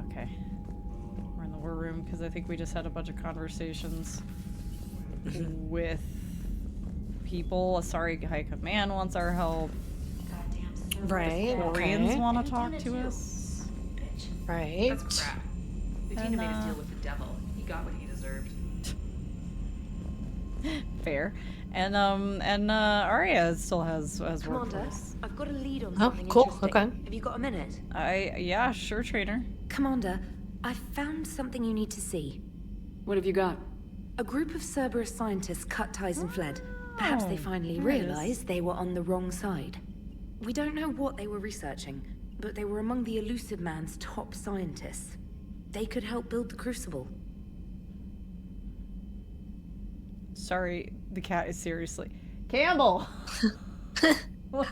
Okay. We're in the war room because I think we just had a bunch of conversations with people. A sorry high command wants our help. Right. Koreans want to talk to us. Right. That's crap. The Tina made us deal with the devil. He got what he deserved. Fair. And Arya still has work for Commander, us. I've got a lead on Oh, something cool. interesting. Okay. Have you got a minute? Yeah, sure, trainer. Commander, I found something you need to see. What have you got? A group of Cerberus scientists cut ties and fled. Perhaps they finally nice. realized they were on the wrong side. We don't know what they were researching, but they were among the Elusive Man's top scientists. They could help build the Crucible. Sorry, the cat is seriously. Campbell!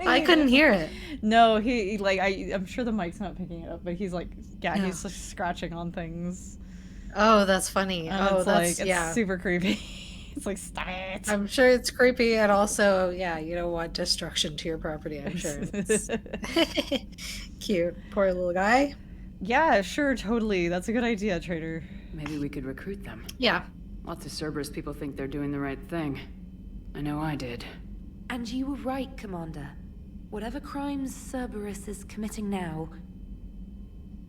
I couldn't hear it. No, he like I'm sure the mic's not picking it up, but he's like, yeah, Yeah. he's like scratching on things. Oh, that's funny. And Oh, it's that's like, it's super creepy. It's like, stop it. I'm sure it's creepy, and also, yeah, you don't want destruction to your property. I'm sure. It's cute, poor little guy. Yeah, sure, totally. That's a good idea, trader. Maybe we could recruit them. Yeah. Lots of Cerberus people think they're doing the right thing. I know I did. And you were right, Commander. Whatever crimes Cerberus is committing now,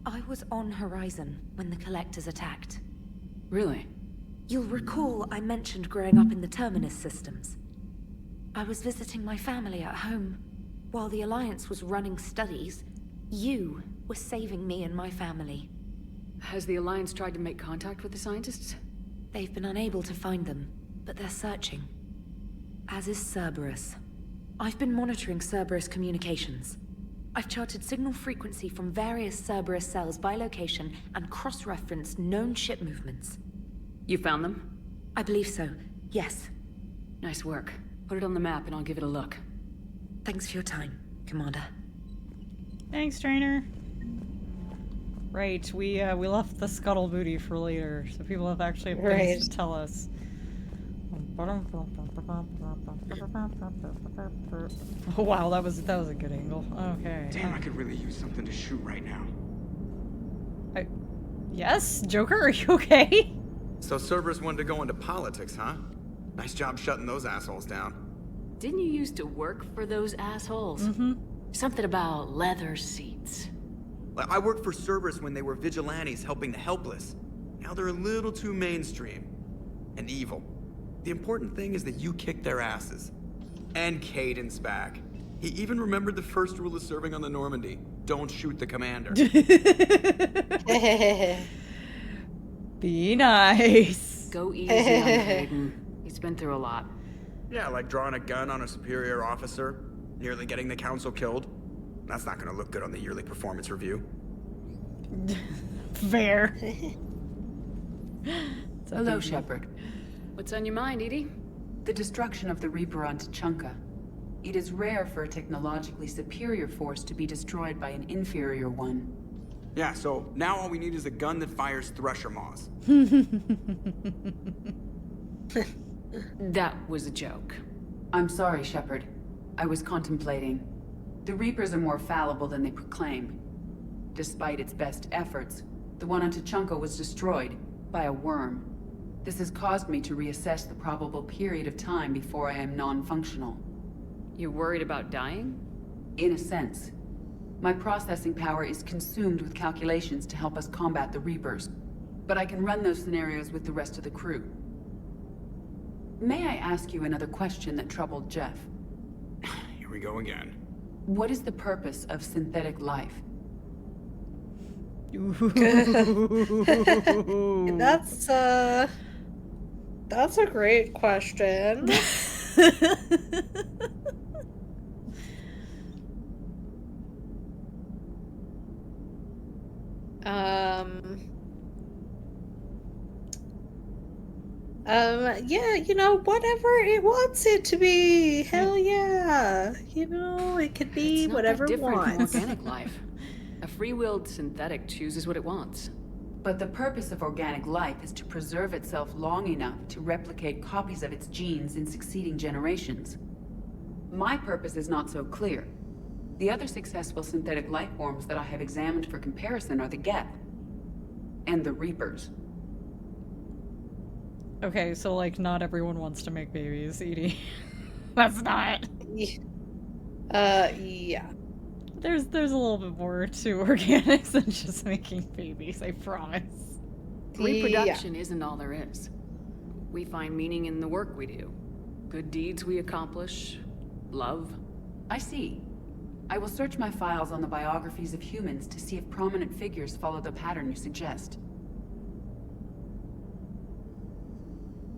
I was on Horizon when the Collectors attacked. Really? You'll recall I mentioned growing up in the Terminus systems. I was visiting my family at home. While the Alliance was running studies, you were saving me and my family. Has the Alliance tried to make contact with the scientists? They've been unable to find them, but they're searching. As is Cerberus. I've been monitoring Cerberus communications. I've charted signal frequency from various Cerberus cells by location and cross-referenced known ship movements. You found them? I believe so, yes. Nice work. Put it on the map and I'll give it a look. Thanks for your time, Commander. Thanks, trainer. Right, we left the scuttle booty for later, so people have actually have things to tell us. Oh, wow, that was a good angle. Okay. Damn, I could really use something to shoot right now. Yes, Joker, are you okay? So Cerberus wanted to go into politics, huh? Nice job shutting those assholes down. Didn't you used to work for those assholes? Mm-hmm. Something about leather seats. I worked for Cerberus when they were vigilantes helping the helpless. Now they're a little too mainstream. And evil. The important thing is that you kicked their asses. And Caden's back. He even remembered the first rule of serving on the Normandy. Don't shoot the commander. Be nice. Go easy on Hayden. He's been through a lot. Yeah, like drawing a gun on a superior officer, nearly getting the council killed. That's not gonna look good on the yearly performance review. Fair. Hello, Shepard. What's on your mind, Edie? The destruction of the Reaper on Tuchanka. It is rare for a technologically superior force to be destroyed by an inferior one. Yeah, so now all we need is a gun that fires thresher maws. That was a joke. I'm sorry, Shepard. I was contemplating. The Reapers are more fallible than they proclaim. Despite its best efforts, the one on Tuchanka was destroyed by a worm. This has caused me to reassess the probable period of time before I am non-functional. You're worried about dying? In a sense. My processing power is consumed with calculations to help us combat the Reapers, but I can run those scenarios with the rest of the crew. May I ask you another question that troubled Jeff? Here we go again. What is the purpose of synthetic life? That's a great question. Yeah, you know, whatever it wants it to be. Hell yeah. You know, it could be It's not whatever that it different from wants. organic life. A free-willed synthetic chooses what it wants. But the purpose of organic life is to preserve itself long enough to replicate copies of its genes in succeeding generations. My purpose is not so clear. The other successful synthetic life forms that I have examined for comparison are the Geth. and the Reapers. Okay, so like not everyone wants to make babies, Edie. That's not. Yeah. There's a little bit more to organics than just making babies, I promise. Reproduction isn't all there is. We find meaning in the work we do. Good deeds we accomplish. Love. I see. I will search my files on the biographies of humans to see if prominent figures follow the pattern you suggest.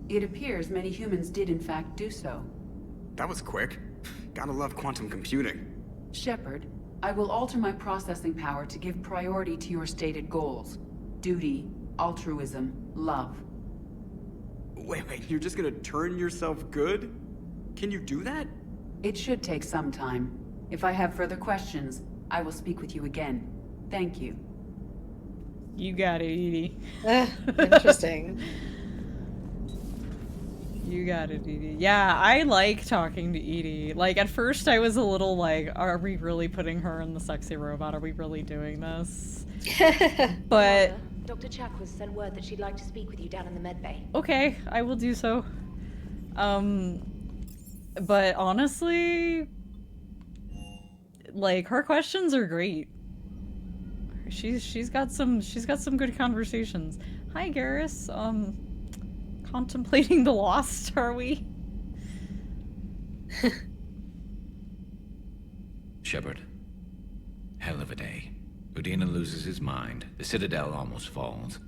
It appears many humans did in fact do so. That was quick. Gotta love quantum computing. Shepard, I will alter my processing power to give priority to your stated goals. Duty, altruism, love. Wait, you're just gonna turn yourself good? Can you do that? It should take some time. If I have further questions, I will speak with you again. Thank you. You got it, Edie. Interesting. You got it, Edie. Yeah, I like talking to Edie. Like, at first I was a little like, are we really putting her in the sexy robot? Are we really doing this? But... Dr. Chakwas sent word that she'd like to speak with you down in the med bay. Okay, I will do so. But honestly, like, her questions are great. She's got some good conversations. Hi, Garrus. Contemplating the lost, are we? Shepard. Hell of a day. Udina loses his mind, the Citadel almost falls,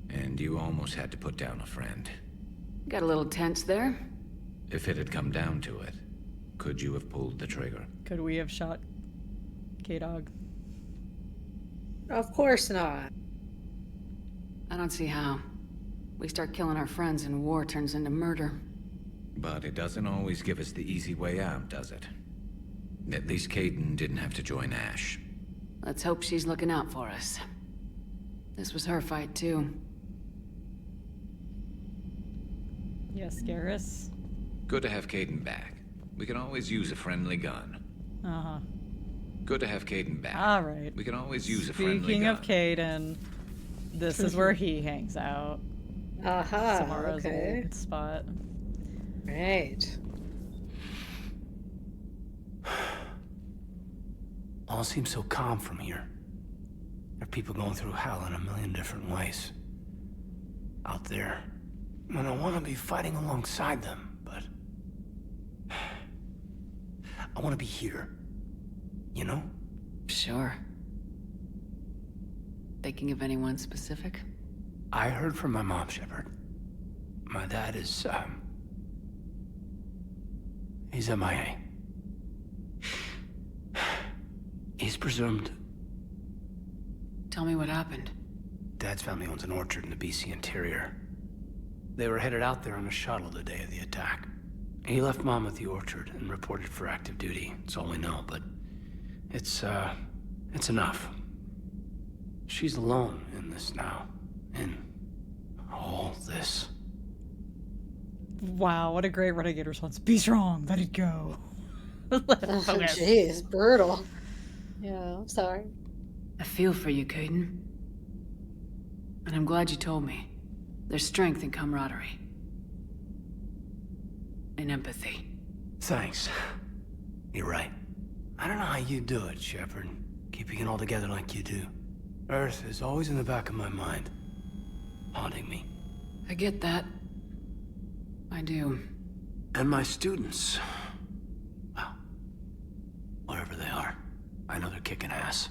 and you almost had to put down a friend. Got a little tense there. If it had come down to it, could you have pulled the trigger? Could we have shot K-Dog? Of course not. I don't see how. We start killing our friends and war turns into murder. But it doesn't always give us the easy way out, does it? At least Kaidan didn't have to join Ash. Let's hope she's looking out for us. This was her fight, too. Yes, Garrus. Good to have Kaidan back. We can always use a friendly gun. Uh-huh. Good to have Kaidan back. Alright. We can always use a friendly gun. Speaking of Kaidan, this is where he hangs out. Aha, Samara's okay. old spot. Right. All seems so calm from here. There are people going through hell in a million different ways. Out there. And I want to be fighting alongside them, but... I want to be here. You know? Sure. Thinking of anyone specific? I heard from my mom, Shepard. My dad is, he's MIA. He's presumed. Tell me what happened. Dad's family owns an orchard in the BC interior. They were headed out there on a shuttle the day of the attack. He left Mom at the orchard and reported for active duty. That's all we know, but it's enough. She's alone in this now. In all this. Wow, what a great renegade response. Be strong, let it go. Let it Oh, focus. jeez, brutal. Yeah, I'm sorry. I feel for you, Kaidan. And I'm glad you told me. There's strength in camaraderie. And empathy. Thanks. You're right. I don't know how you do it, Shepard. Keeping it all together like you do. Earth is always in the back of my mind. Haunting me. I get that. I do. And my students. Well, wherever they are. I know they're kicking ass.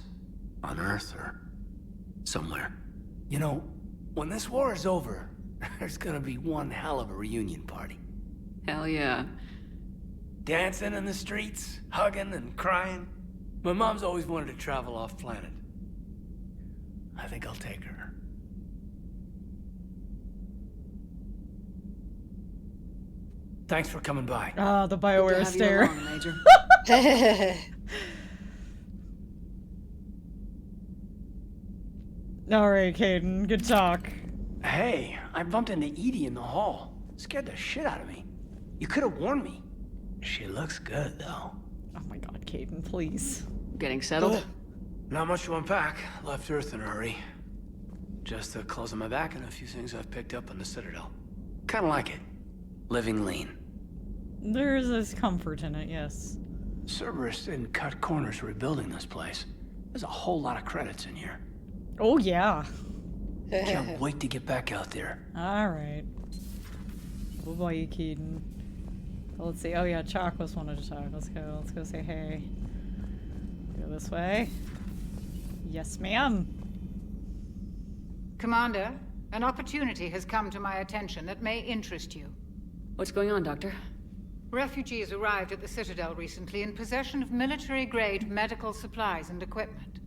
On Earth or somewhere. You know, when this war is over, there's gonna be one hell of a reunion party. Hell yeah. Dancing in the streets, hugging and crying. My mom's always wanted to travel off planet. I think I'll take her. Thanks for coming by. Ah, the Good to BioWare have you stare. along, Major. Alright, Kaidan, good talk. Hey, I bumped into Edie in the hall. Scared the shit out of me. You could have warned me. She looks good, though. Oh my god, Kaidan, please. Getting settled? Not much to unpack. Left Earth in a hurry. Just the clothes on my back and a few things I've picked up on the Citadel. Kinda like it. Living lean. There's this comfort in it, yes. Cerberus didn't cut corners rebuilding this place. There's a whole lot of credits in here. Oh, yeah. Can't wait to get back out there. Alright. What about you, Keaton? Well, let's see. Oh, yeah, Chakwas wanted to talk. Let's go say hey. Go this way. Yes, ma'am. Commander, an opportunity has come to my attention that may interest you. What's going on, Doctor? Refugees arrived at the Citadel recently in possession of military-grade medical supplies and equipment.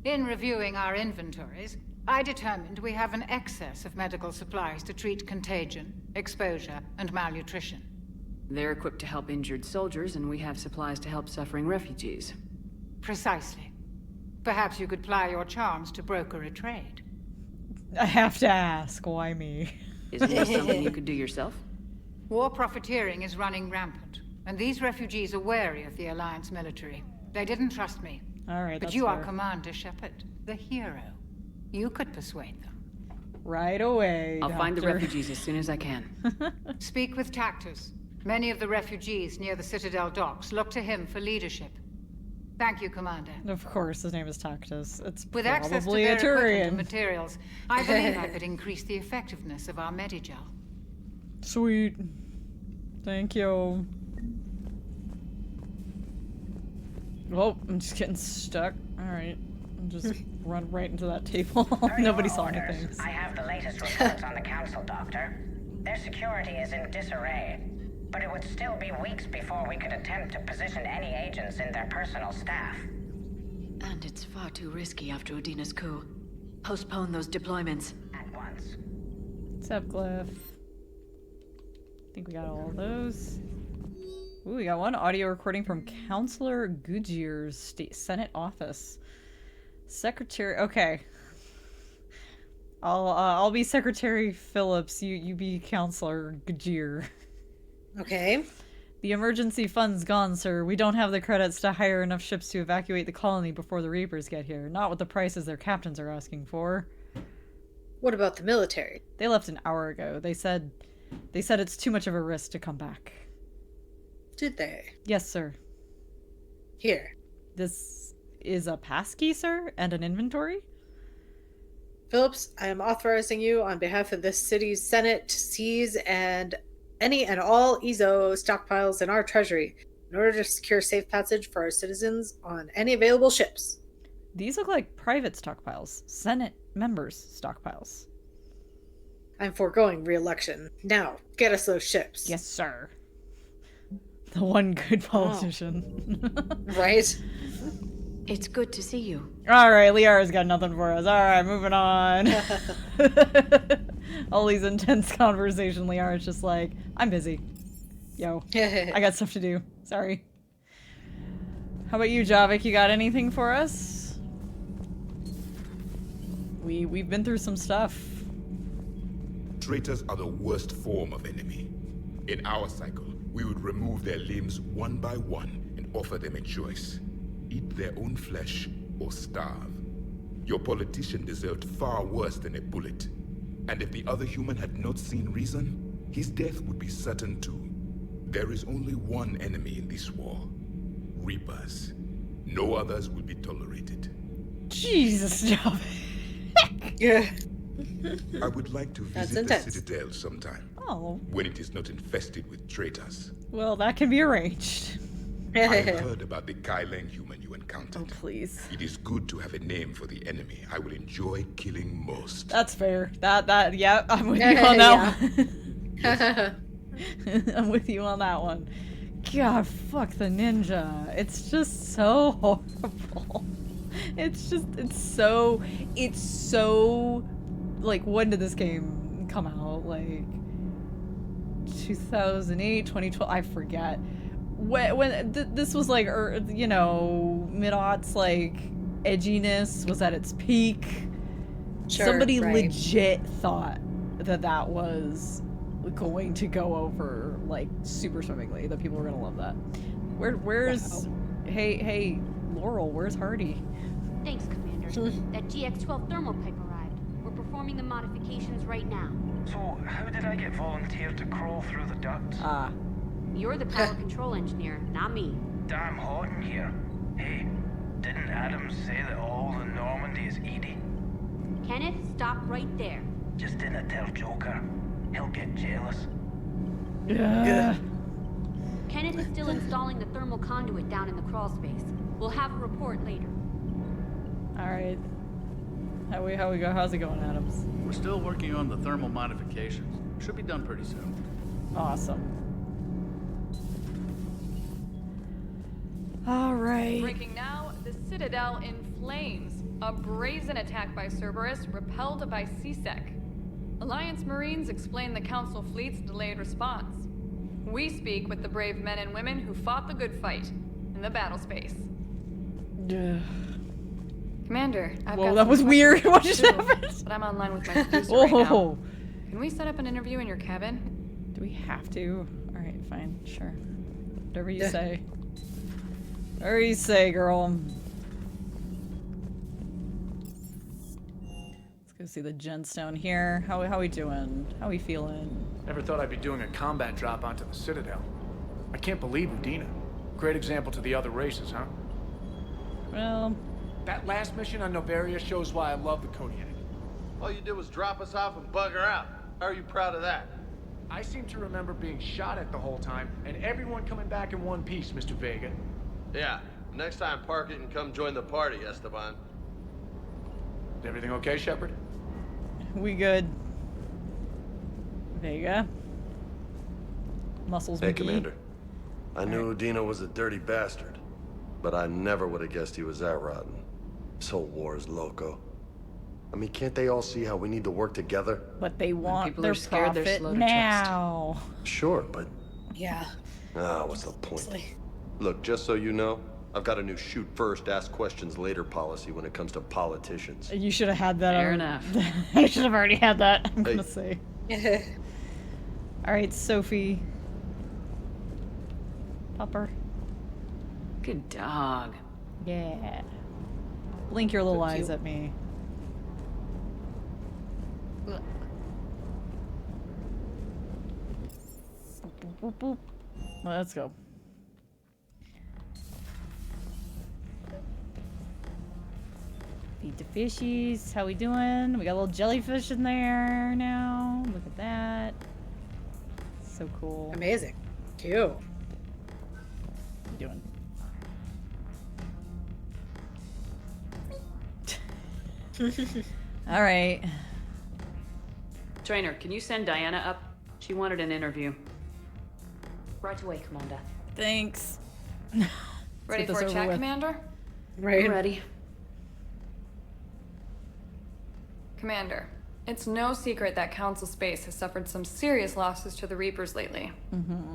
In reviewing our inventories, I determined we have an excess of medical supplies to treat contagion, exposure, and malnutrition. They're equipped to help injured soldiers, and we have supplies to help suffering refugees. Precisely. Perhaps you could ply your charms to broker a trade. I have to ask, why me? Isn't this something you could do yourself? War profiteering is running rampant, and these refugees are wary of the Alliance military. They didn't trust me. Alright, But that's you are fair. Commander Shepard, the hero. You could persuade them. Right away, I'll find the Doctor. refugees as soon as I can. Speak with Tactus. Many of the refugees near the Citadel docks look to him for leadership. Thank you, Commander. Of course, his name is Tactus. It's With access to probably their a equipment and Turian. materials, I believe I could increase the effectiveness of our Medigel. Sweet. Thank you. Oh, I'm just getting stuck. Alright. I'll just run right into that table. Nobody saw anything. I have the latest reports on the Council, Doctor. Their security is in disarray, but it would still be weeks before we could attempt to position any agents in their personal staff. And it's far too risky after Udina's coup. Postpone those deployments. At once. What's up, Glyph? I think we got all of those. Ooh, we got one audio recording from Counselor Goodyear's Senate office. Secretary. Okay. I'll be Secretary Phillips. You be Counselor Goodyear. Okay. The emergency fund's gone, sir. We don't have the credits to hire enough ships to evacuate the colony before the Reapers get here. Not with the prices their captains are asking for. What about the military? They left an hour ago. They said it's too much of a risk to come back. Did they? Yes, sir. Here. This is a passkey, sir, and an inventory? Phillips, I am authorizing you on behalf of this city's Senate to seize any and all EZO stockpiles in our treasury in order to secure safe passage for our citizens on any available ships. These look like private stockpiles. Senate members' stockpiles. I'm foregoing re-election. Now, get us those ships. Yes, sir. The one good politician. Right? It's good to see you. Alright, Liara's got nothing for us. Alright, moving on. All these intense conversation, Liara's just like, I'm busy. Yo, I got stuff to do. Sorry. How about you, Javik? You got anything for us? We've been through some stuff. Traitors are the worst form of enemy. In our cycle, we would remove their limbs one by one and offer them a choice. Eat their own flesh or starve. Your politician deserved far worse than a bullet. And if the other human had not seen reason, his death would be certain too. There is only one enemy in this war. Reapers. No others will be tolerated. Jesus, Javik. Yeah. I would like to visit the Citadel sometime. Oh. When it is not infested with traitors. Well, that can be arranged. I have heard about the Kaileng human you encountered. Oh, please. It is good to have a name for the enemy I will enjoy killing most. That's fair. Yeah, I'm with you on that one. I'm with you on that one. God, fuck the ninja. It's just so horrible. It's so, like, when did this game come out? Like, 2008, 2012, I forget. When this was like, you know, mid-aughts, like, edginess was at its peak. Sure, Somebody right. legit thought that was going to go over, like, super swimmingly, that people were gonna love that. Where's Wow. Hey, Laurel, where's Hardy? Thanks, Commander. That GX-12 thermal pipe arrived. We're performing performing the modifications right now. So, how did I get volunteered to crawl through the ducts? You're the power control engineer, not me. Damn hot in here. Hey, didn't Adams say that all in Normandy is Edie? Kenneth, stop right there. Just didn't tell Joker. He'll get jealous. Yeah. Kenneth is still installing the thermal conduit down in the crawl space. We'll have a report later. Alright. How's it going, Adams? We're still working on the thermal modifications. Should be done pretty soon. Awesome. Alright. Breaking now, the Citadel in flames. A brazen attack by Cerberus, repelled by CSEC. Alliance Marines explain the Council fleet's delayed response. We speak with the brave men and women who fought the good fight in the battle space. Commander, Whoa, that was weird. What just happened? But I'm online with my producer right now. Can we set up an interview in your cabin? Do we have to? Alright, fine, sure. Whatever you say. Whatever you say, girl. Let's go see the gemstone here. How we doing? How we feeling? Never thought I'd be doing a combat drop onto the Citadel. I can't believe Udina. Great example to the other races, huh? Well... That last mission on Novaria shows why I love the Kodiak. All you did was drop us off and bugger out. How are you proud of that? I seem to remember being shot at the whole time, and everyone coming back in one piece, Mr. Vega. Yeah, next time park it and come join the party, Esteban. Is everything okay, Shepard? We good. Vega. Muscles Hey, McGee. Commander. I knew Udina was a dirty bastard, but I never would have guessed he was that rotten. This whole war is loco. I mean, can't they all see how we need to work together? But they want people their are scared, they're profit slow to now. Sure, but... Yeah. what's the point? Look, just so you know, I've got a new shoot first, ask questions later policy when it comes to politicians. You should have had that. Fair enough. I should have already had that, I'm gonna say. Alright, Sophie. Popper. Good dog. Yeah. Blink your little eyes at me. Boop, boop, boop. Let's go. Feed the fishies. How we doing? We got a little jellyfish in there now. Look at that. So cool. Amazing. Cute. What you doing? All right. Trainer, can you send Diana up? She wanted an interview. Right away, Commander. Thanks. Ready for a chat, Commander? Right. Ready. Commander, it's no secret that Council Space has suffered some serious losses to the Reapers lately.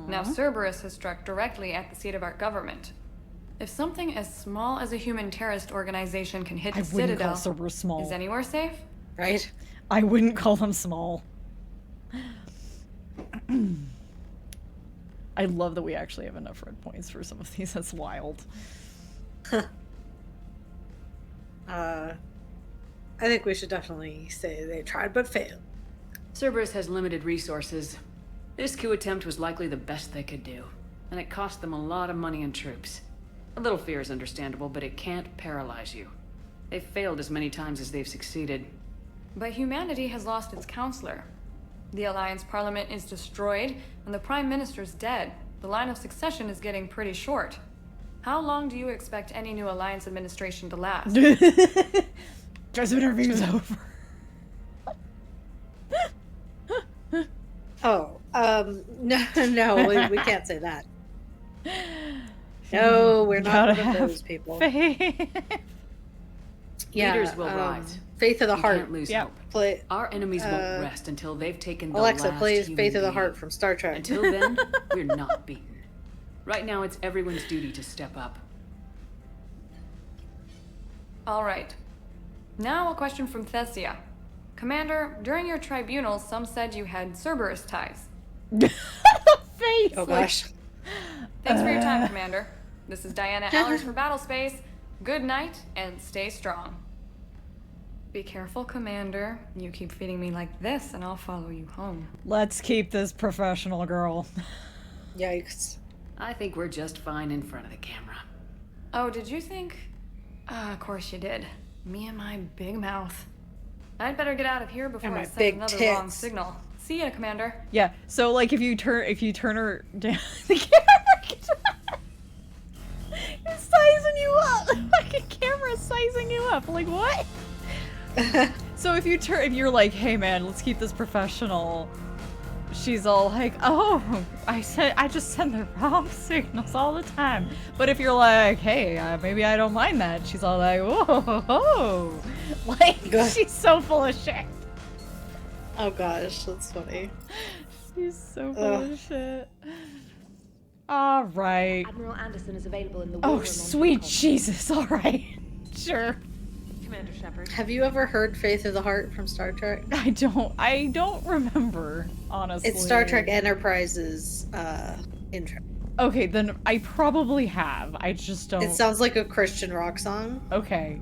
Now Cerberus has struck directly at the seat of our government. If something as small as a human terrorist organization can hit the wouldn't call Citadel, Cerberus small. is anywhere safe? Right? I wouldn't call them small. I love that we actually have enough red points for some of these. That's wild. I think we should definitely say they tried but failed. Cerberus has limited resources. This coup attempt was likely the best they could do, and it cost them a lot of money and troops. A little fear is understandable, but it can't paralyze you. They've failed as many times as they've succeeded. But humanity has lost its counselor. The Alliance Parliament is destroyed, and the Prime Minister's dead. The line of succession is getting pretty short. How long do you expect any new Alliance administration to last? Just interview's over. No, we can't say that. No, we're not one of those people. Yeah, Leaders will rise. Faith of the You heart. can't lose Yeah. hope. Play, Our enemies won't rest until they've taken the Alexa last plays human Faith of the being. Heart from Star Trek. Until then, we're not beaten. Right now, it's everyone's duty to step up. All right. Now a question from Thessia. Commander, during your tribunal, some said you had Cerberus ties. Face. Oh gosh. Thanks for your time, Commander. This is Diana Allers for Battlespace. Good night, and stay strong. Be careful, Commander. You keep feeding me like this, and I'll follow you home. Let's keep this professional, girl. Yikes. I think we're just fine in front of the camera. Oh, did you think? Of course you did. Me and my big mouth. I'd better get out of here before And I my send big another tits. wrong signal. See ya, Commander. Yeah, so like if you turn her down, the camera is sizing you up. Like a camera sizing you up. Like what? So if you're like, hey man, let's keep this professional. She's all like, oh, I just send the wrong signals all the time. But if you're like, hey, maybe I don't mind that. She's all like, whoa, like she's so full of shit. Oh gosh, that's funny. She's so full of shit. All right. Admiral Anderson is available in the war Oh, room on sweet Hangouts. Jesus. All right. Sure. Commander Shepard. Have you ever heard Faith of the Heart from Star Trek? I don't remember, honestly. It's Star Trek Enterprise's intro. Okay, then I probably have. I just don't. It sounds like a Christian rock song. Okay.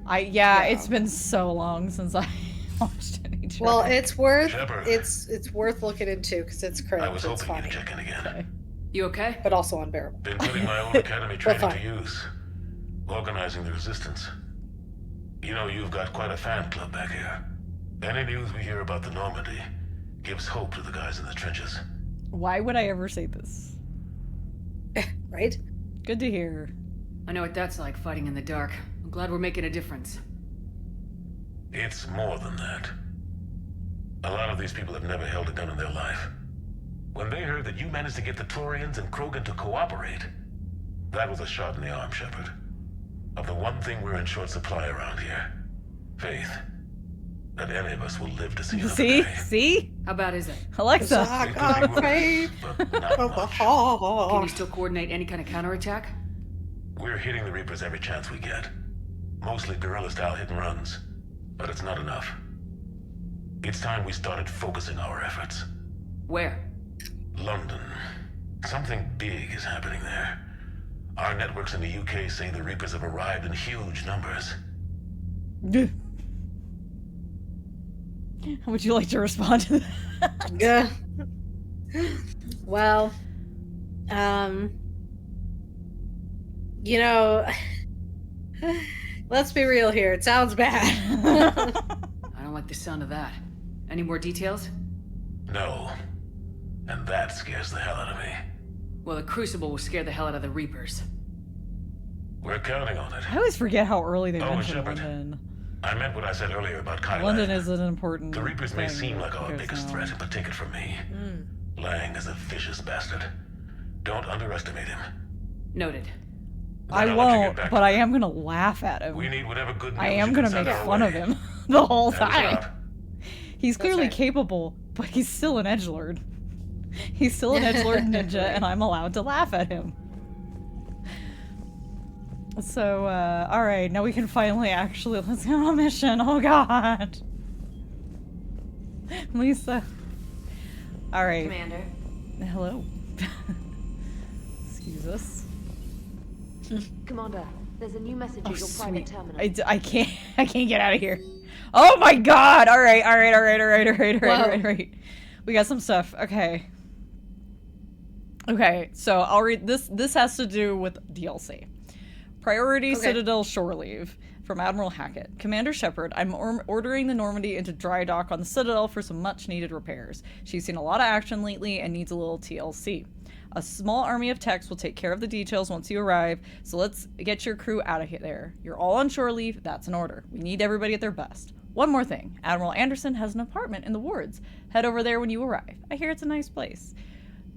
Yeah, it's been so long since I watched any Trek. Well, it's worth Shepard. it's worth looking into because it's cringe. I was It's hoping funny, you'd check in again. Okay. You okay? but also unbearable. Been putting my own academy training fine. to use. Organizing the resistance. You know, you've got quite a fan club back here. Any news we hear about the Normandy gives hope to the guys in the trenches. Why would I ever say this? Right? Good to hear. I know what that's like, fighting in the dark. I'm glad we're making a difference. It's more than that. A lot of these people have never held a gun in their life. When they heard that you managed to get the Torians and Krogan to cooperate, that was a shot in the arm, Shepard. Of the one thing we're in short supply around here. Faith. That any of us will live to see another See? day. See? How bad is it? Alexa. I got faith But not of the much. Can heart. you still coordinate any kind of counterattack? We're hitting the Reapers every chance we get. Mostly guerrilla-style hit and runs. But it's not enough. It's time we started focusing our efforts. Where? London. Something big is happening there. Our networks in the UK say the Reapers have arrived in huge numbers. Would you like to respond to that? Yeah. Well, you know, let's be real here. It sounds bad. I don't like the sound of that. Any more details? No. And that scares the hell out of me. Well, the Crucible will scare the hell out of the Reapers. We're counting on it. I always forget how early they Oh, mention Shepard. London. I meant what I said earlier about Kai London Lang. is an important The Reapers may thing seem like our because biggest now- threat, but take it from me. Lang is a vicious bastard. Don't underestimate him. Noted. Then I I'll let you get won't, back but to I it. am gonna laugh at him. We need whatever good news I am you gonna can make send our fun of way. him the whole Hands time. up. He's clearly capable, but he's still an edgelord. He's still an edgelord ninja, and I'm allowed to laugh at him. So, alright, now we can finally actually, let's go on a mission. Oh god. Lisa. Alright. Commander. Hello. Excuse us. Commander, there's a new message at your private terminal. I can't get out of here. Oh my god! Alright. We got some stuff. Okay, so I'll read this. This has to do with DLC. Priority Citadel shore leave from Admiral Hackett. Commander Shepard, I'm ordering the Normandy into dry dock on the Citadel for some much needed repairs. She's seen a lot of action lately and needs a little TLC. A small army of techs will take care of the details once you arrive, so let's get your crew out of there. You're all on shore leave, that's an order. We need everybody at their best. One more thing, Admiral Anderson has an apartment in the wards. Head over there when you arrive. I hear it's a nice place.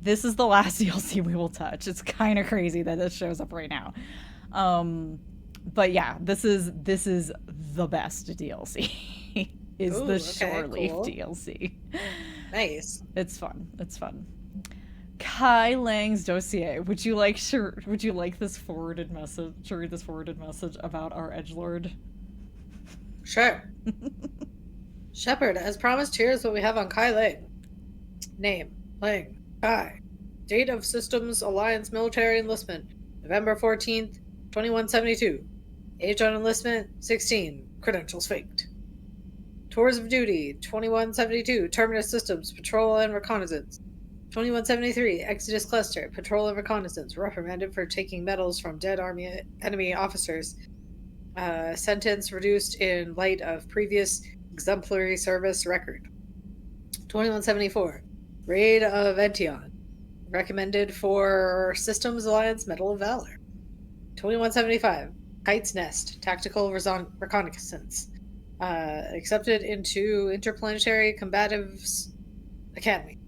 This is the last DLC we will touch. It's kind of crazy that this shows up right now. But yeah, this is the best DLC. is Ooh, the okay, shore leave cool. DLC. Nice. It's fun. Kai Lang's dossier. Would you like this forwarded message? To read this forwarded message about our edgelord? Sure. Shepard, as promised, here is what we have on Kai Lang. Name, Lang, Kai. Date of Systems Alliance military enlistment, November 14th, 2172. Age on enlistment, 16. Credentials faked. Tours of duty, 2172. Terminus systems, patrol and reconnaissance. 2173. Exodus cluster, patrol and reconnaissance. Reprimanded for taking medals from dead enemy officers. Sentence reduced in light of previous exemplary service record. 2174. Raid of Ention. Recommended for Systems Alliance Medal of Valor. 2175. Kite's Nest. Tactical reconnaissance. Accepted into Interplanetary Combatives Academy.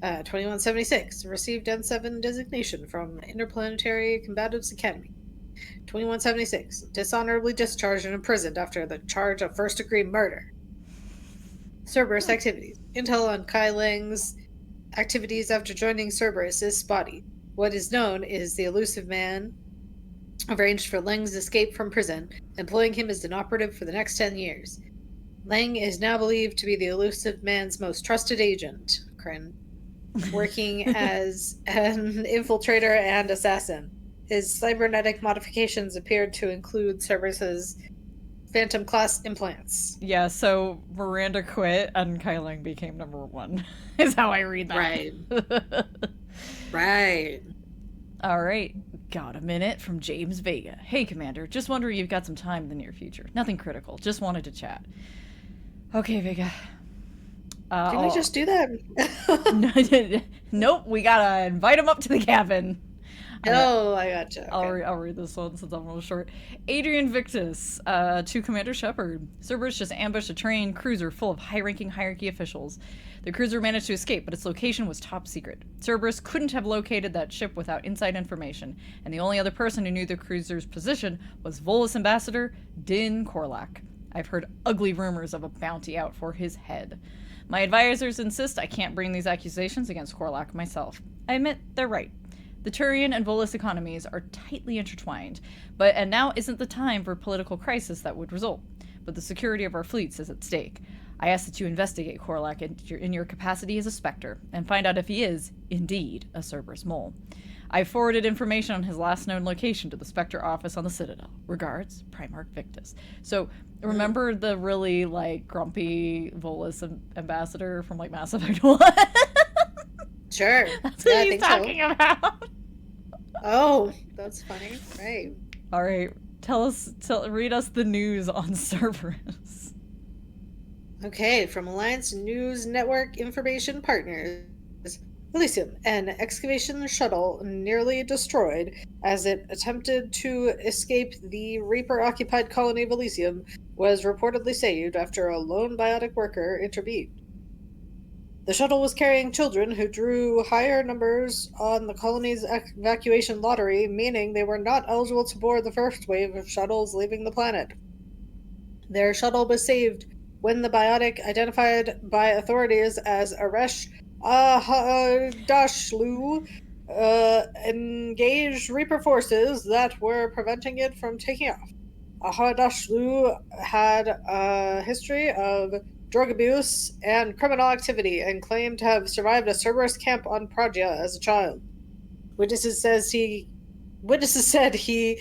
2176. Received N7 designation from Interplanetary Combatives Academy. 2176. Dishonorably discharged and imprisoned after the charge of first-degree murder. Cerberus activities. Intel on Kai Lang's activities after joining Cerberus is spotty. What is known is the elusive man arranged for Lang's escape from prison, employing him as an operative for the next 10 years. Lang is now believed to be the elusive man's most trusted agent, Kryn, working as an infiltrator and assassin. His cybernetic modifications appeared to include Cerberus's Phantom class implants. Yeah, so Miranda quit and Kai Lang became number 1, is how I read that. Right. Right. All right. Got a minute from James Vega. Hey, Commander. Just wondering if you've got some time in the near future. Nothing critical. Just wanted to chat. Okay, Vega. Can we just do that? Nope. We gotta invite him up to the cabin. Oh, I gotcha. Okay. I'll read this one since I'm real short. Adrian Victus to Commander Shepard. Cerberus just ambushed a train cruiser full of high-ranking hierarchy officials. The cruiser managed to escape, but its location was top secret. Cerberus couldn't have located that ship without inside information, and the only other person who knew the cruiser's position was Volus Ambassador Din Korlak. I've heard ugly rumors of a bounty out for his head. My advisors insist I can't bring these accusations against Korlak myself. I admit they're right. The Turian and Volus economies are tightly intertwined, and now isn't the time for a political crisis that would result. But the security of our fleets is at stake. I ask that you investigate Korlak in your capacity as a Spectre, and find out if he is, indeed, a Cerberus mole. I've forwarded information on his last known location to the Spectre office on the Citadel. Regards, Primarch Victus. So, remember the really, grumpy Volus ambassador from, Mass Effect 1? Sure. That's what he's talking about. Oh, that's funny. Right. All right. Read us the news on Cerberus. Okay, from Alliance News Network Information Partners. Elysium, an excavation shuttle nearly destroyed as it attempted to escape the Reaper-occupied colony of Elysium, was reportedly saved after a lone biotic worker intervened. The shuttle was carrying children who drew higher numbers on the colony's evacuation lottery, meaning they were not eligible to board the first wave of shuttles leaving the planet. Their shuttle was saved when the biotic, identified by authorities as Aresh Ahadashlu, engaged Reaper forces that were preventing it from taking off. Ahadashlu had a history of drug abuse and criminal activity, and claimed to have survived a Cerberus camp on Pragia as a child. Witnesses said he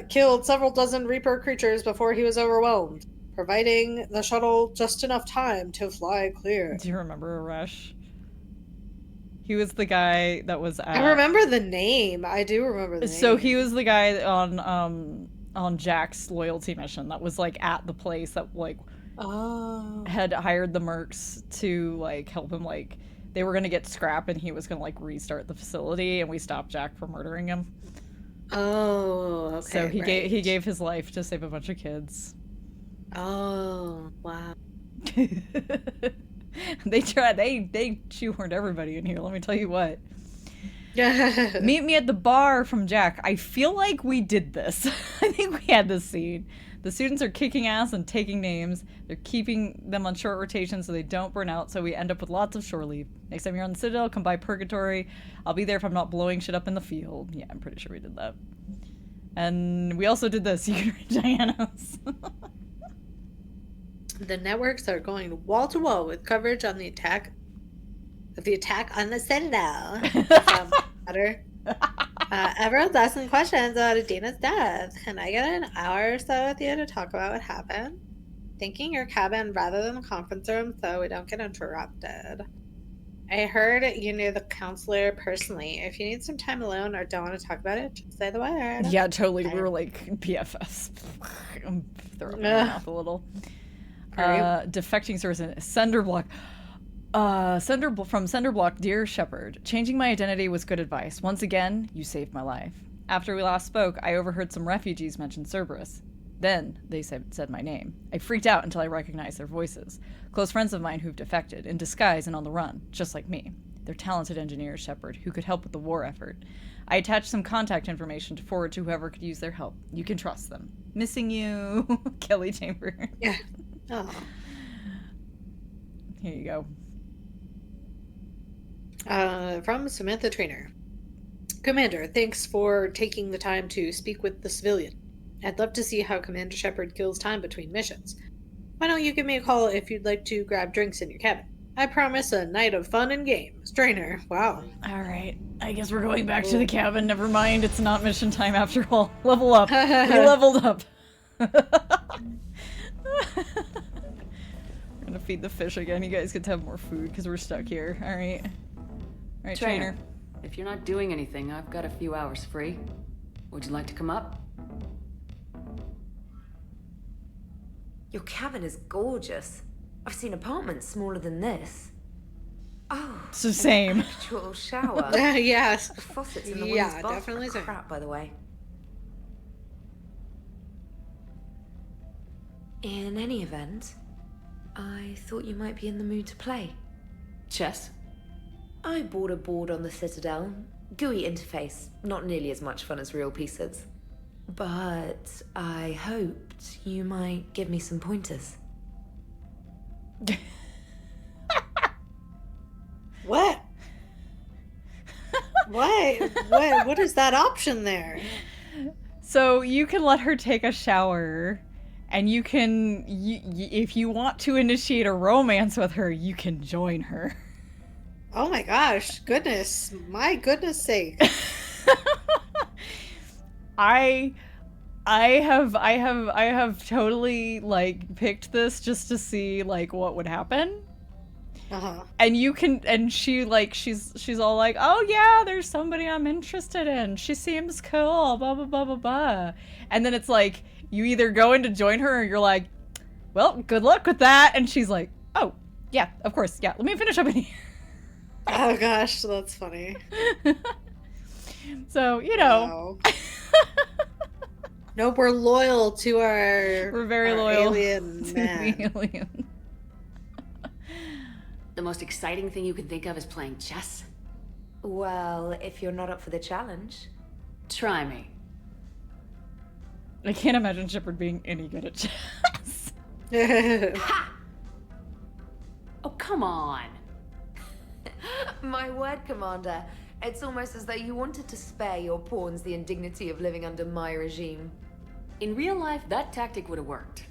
killed several dozen Reaper creatures before he was overwhelmed, providing the shuttle just enough time to fly clear. Do you remember Aresh? He was the guy that was at... I remember the name. I do remember the name. So he was the guy on Jack's loyalty mission that was at the place that had hired the mercs to help him, they were gonna get scrap and he was gonna restart the facility, and we stopped Jack from murdering him. Oh, okay. So he gave his life to save a bunch of kids. Oh, wow. They shoehorned everybody in here, let me tell you what. Meet me at the bar from Jack. I feel like we did this. I think we had this scene. The students are kicking ass and taking names. They're keeping them on short rotation so they don't burn out, so we end up with lots of shore leave. Next time you're on the Citadel, come by Purgatory. I'll be there if I'm not blowing shit up in the field. Yeah, I'm pretty sure we did that. And we also did this. You can read Diana's. The networks are going wall to wall with coverage on the attack on the Citadel. Better. Everyone's asking questions about Adina's death. Can I get an hour or so with you to talk about what happened? Thinking your cabin rather than the conference room so we don't get interrupted. I heard you knew the counselor personally. If you need some time alone or don't want to talk about it, just say the word. Yeah, totally. We were like BFFs. I'm throwing my mouth a little. Defecting source in Sender Block. From Sender Block, Dear Shepard. Changing my identity was good advice. Once again, you saved my life. After we last spoke, I overheard some refugees mention Cerberus. Then they said my name. I freaked out until I recognized their voices. Close friends of mine who've defected, in disguise and on the run, just like me. They're talented engineers, Shepard, who could help with the war effort. I attached some contact information to forward to whoever could use their help. You can trust them. Missing you, Kelly Chamber. Yeah. Oh. Here you go. From Samantha Trainer. Commander, thanks for taking the time to speak with the civilian. I'd love to see how Commander Shepard kills time between missions. Why don't you give me a call if you'd like to grab drinks in your cabin? I promise a night of fun and games. Trainer, wow. Alright, I guess we're going back to the cabin. Never mind, it's not mission time after all. Level up. We leveled up. We're gonna feed the fish again. You guys get to have more food because we're stuck here. Alright. Alright, Trainer. If you're not doing anything, I've got a few hours free. Would you like to come up? Your cabin is gorgeous. I've seen apartments smaller than this. Oh, it's the same. An actual shower. Yes. The faucets in the women's bathroom definitely are crap, by the way. In any event, I thought you might be in the mood to play. Chess? I bought a board on the Citadel. GUI interface, not nearly as much fun as real pieces. But I hoped you might give me some pointers. What? What is that option there? So you can let her take a shower, and you can, if you want to initiate a romance with her, you can join her. Oh my gosh, goodness, my goodness sake. I have totally like picked this just to see like what would happen. And you can, and she like she's all like, oh yeah, there's somebody I'm interested in. She seems cool, blah blah blah blah blah. And then it's like you either go in to join her or you're like, well, good luck with that. And she's like, oh yeah, of course, yeah. Let me finish up in here. Oh gosh, that's funny. So, you know. Wow. No, we're loyal to our. We're very loyal alien to man. the alien. The most exciting thing you can think of is playing chess? Well, if you're not up for the challenge. Try me. I can't imagine Shepard being any good at chess. Ha! Oh, come on. My word, Commander. It's almost as though you wanted to spare your pawns the indignity of living under my regime. In real life, that tactic would have worked.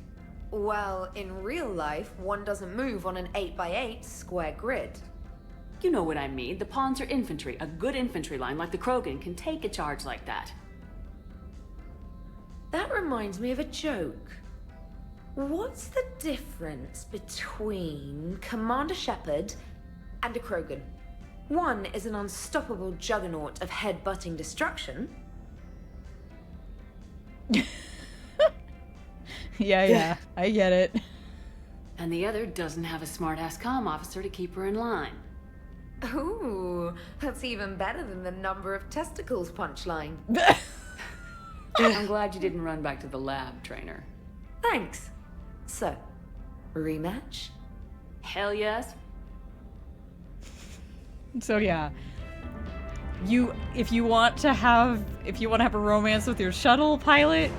Well, in real life, one doesn't move on an 8x8 square grid. You know what I mean. The pawns are infantry. A good infantry line like the Krogan can take a charge like that. That reminds me of a joke. What's the difference between Commander Shepard and a Krogan? One is an unstoppable juggernaut of head-butting destruction. Yeah, I get it. And the other doesn't have a smart-ass comm officer to keep her in line. Ooh, that's even better than the number of testicles punchline. I'm glad you didn't run back to the lab, Trainer. Thanks. So, rematch? Hell yes. So yeah, if you want to have a romance with your shuttle pilot,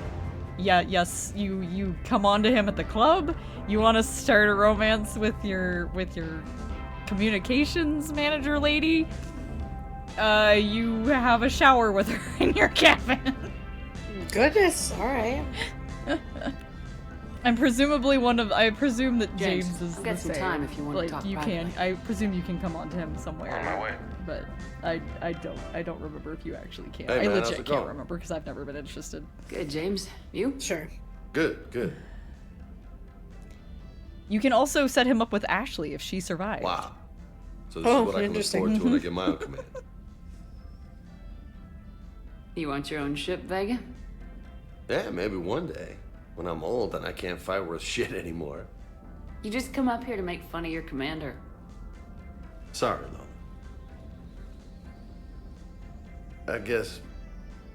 yes, you come on to him at the club. You want to start a romance with your communications manager lady, you have a shower with her in your cabin. Goodness, all right. I'm presumably one of. I presume that James, James is I've got the some same. time if you want to like, talk you privately. can. I presume you can come on to him somewhere. On my way. But I don't remember if you actually can. Hey, I man, how's legit it can't going? remember because I've never been interested. Good, James. You? Sure. Good. You can also set him up with Ashley if she survives. Wow. So this is what I can look forward to when I get my own command. You want your own ship, Vega? Yeah, maybe one day. When I'm old and I can't fight worth shit anymore. You just come up here to make fun of your commander. Sorry, Lola. I guess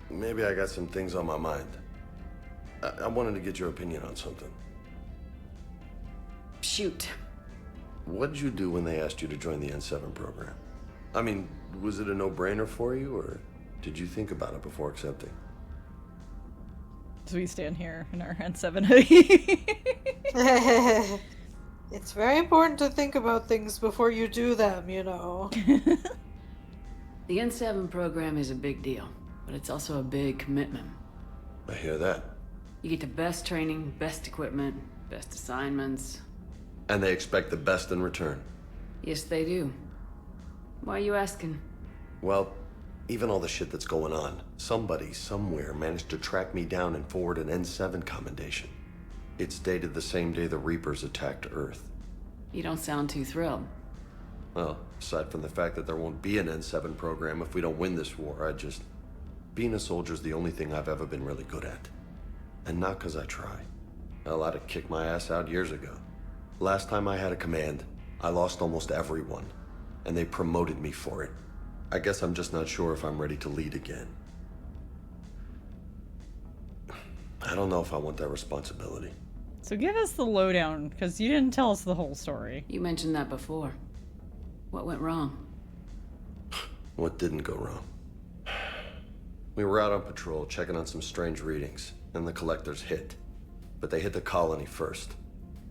maybe I got some things on my mind. I wanted to get your opinion on something. Shoot. What did you do when they asked you to join the N7 program? I mean, was it a no-brainer for you, or did you think about it before accepting? So we stand here in our N7 hoodie. It's very important to think about things before you do them, you know. The N7 program is a big deal, but it's also a big commitment. I hear that. You get the best training, best equipment, best assignments. And they expect the best in return. Yes, they do. Why are you asking? Well, even all the shit that's going on, somebody somewhere managed to track me down and forward an N7 commendation. It's dated the same day the Reapers attacked Earth. You don't sound too thrilled. Well, aside from the fact that there won't be an N7 program if we don't win this war, being a soldier's the only thing I've ever been really good at. And not because I try. Hell, I'd have kicked my ass out years ago. Last time I had a command, I lost almost everyone. And they promoted me for it. I guess I'm just not sure if I'm ready to lead again. I don't know if I want that responsibility. So give us the lowdown, because you didn't tell us the whole story. You mentioned that before. What went wrong? What didn't go wrong? We were out on patrol, checking on some strange readings, and the collectors hit. But they hit the colony first.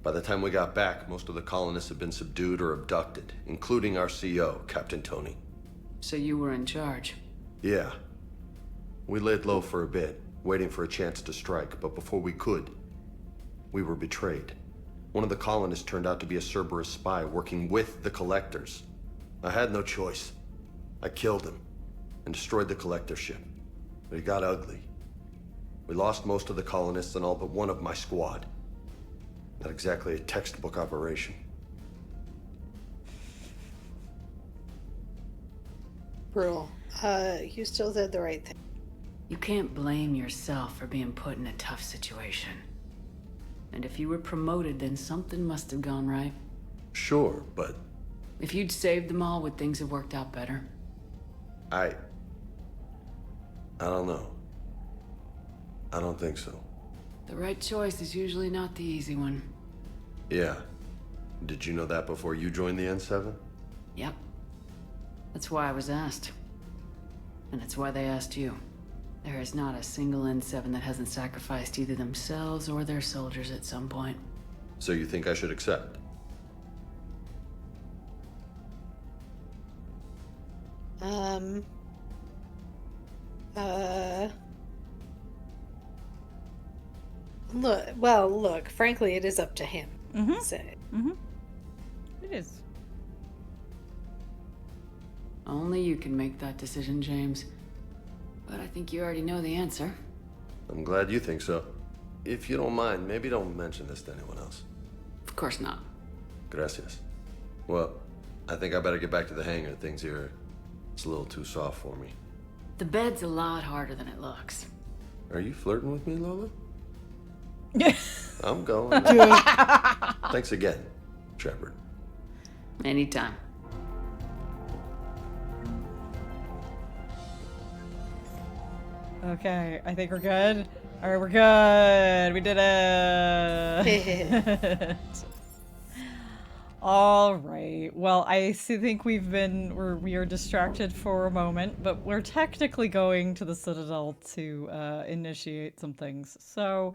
By the time we got back, most of the colonists had been subdued or abducted, including our CO, Captain Tony. So you were in charge? Yeah. We laid low for a bit, waiting for a chance to strike, but before we could, we were betrayed. One of the colonists turned out to be a Cerberus spy working with the collectors. I had no choice. I killed him and destroyed the collector ship. But it got ugly. We lost most of the colonists and all but one of my squad. Not exactly a textbook operation. Brutal. You still did the right thing. You can't blame yourself for being put in a tough situation. And if you were promoted, then something must have gone right. Sure, but... If you'd saved them all, would things have worked out better? I don't know. I don't think so. The right choice is usually not the easy one. Yeah. Did you know that before you joined the N7? Yep. That's why I was asked. And it's why they asked you. There is not a single N7 that hasn't sacrificed either themselves or their soldiers at some point. So you think I should accept? Look, frankly, it is up to him. It is. Only you can make that decision, James. But I think you already know the answer. I'm glad you think so. If you don't mind, maybe don't mention this to anyone else. Of course not. Gracias. Well, I think I better get back to the hangar. Things here, it's a little too soft for me. The bed's a lot harder than it looks. Are you flirting with me, Lola? I'm going. Thanks again, Shepard. Anytime. Okay, I think we're good. Alright, we're good. We did it. Alright. Well, I think we are distracted for a moment, but we're technically going to the Citadel to initiate some things. So,